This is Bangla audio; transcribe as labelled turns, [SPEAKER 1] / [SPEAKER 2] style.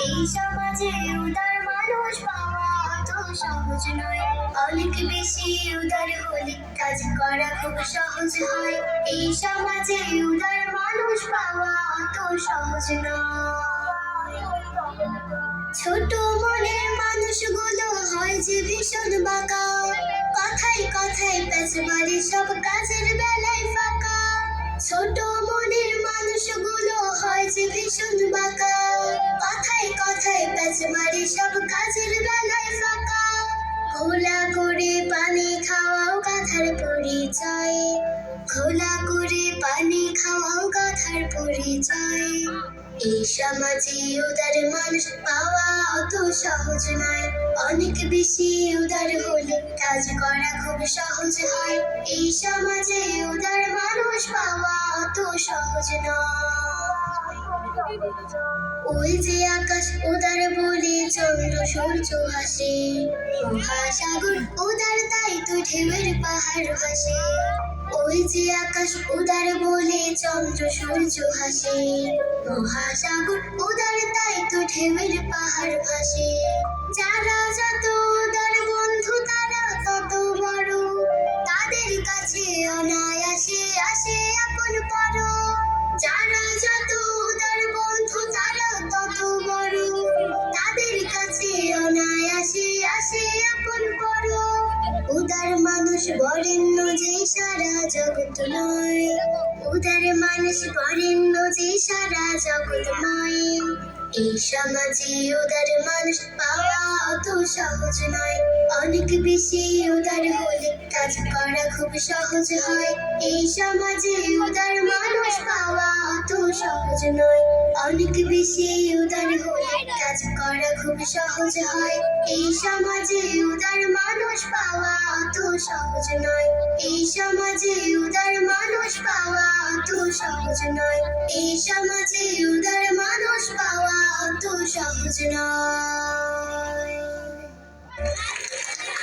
[SPEAKER 1] এই সমাজে উদার মানুষ পাওয়া অত সহজ নয়। অনেক বেশি উদার হলে কাজ করা খুব সহজ হয়। এই সমাজে উদার মানুষ পাওয়া অত সহজ নয়। ছোট মনের মানুষগুলো হয় যে ভীষণ বাঁকা, কথায় কথায় প্যাচ মারে সব কাজের বেলায় ফাঁকা। ছোট মনের মানুষগুলো হয় যে ভীষণ বাঁকা, কথায় কথায় প্যাচ মারে সব কাজের বেলায় ফাঁকা। ঘোলা করে পানি খাওয়াও গাধার পরিচয়, ঘোলা করে পানি খাওয়াও গাধার পরিচয়। এই সমাজে উদার মানুষ পাওয়া অত সহজ নয়। অনেক বেশি উদার হলে কাজ করা খুব সহজ হয়। এই সমাজে উদার মানুষ পাওয়া অত সহজ নয়। ওই যে আকাশ উদার বলে চন্দ্র সূর্য হাসে, মহাসাগর উদার তাই তো ঢেউয়ের পাহাড় ভাসে। ওই যে আকাশ উদার বলে চন্দ্র সূর্য হাসে, মহাসাগর উদার তাই তো ঢেউয়ের পাহাড় ভাসে। যারা যত উদার বন্ধু তারা তত বড়, তাদের কাছে অনায়াসে আসে আপন পর। যারা যত উদার বন্ধু তারা তত বড়, তাদের কাছে অনায়াসে আসে আপন পর। উদার মানুষ বরেণ্য যে সারা জগৎ নয়, উদার মানুষ বরেণ্য যে সারা জগৎ নয়। এই সমাজে উদার মানুষ পাওয়া অত সহজ নয়। অনেক বেশি উদার হলে কাজ করা খুব সহজ হয়। এই সমাজে উদার মানুষ পাওয়া অত সহজ নয়। অনেক বেশি উদার হলে কাজ করা খুব সহজ হয়। এই সমাজে উদার মানুষ পাওয়া অত সহজ নয়। এই সমাজে উদার মানুষ পাওয়া অত সহজ নয়। এই সমাজে উদার মানুষ পাওয়া অত সহজ নয়।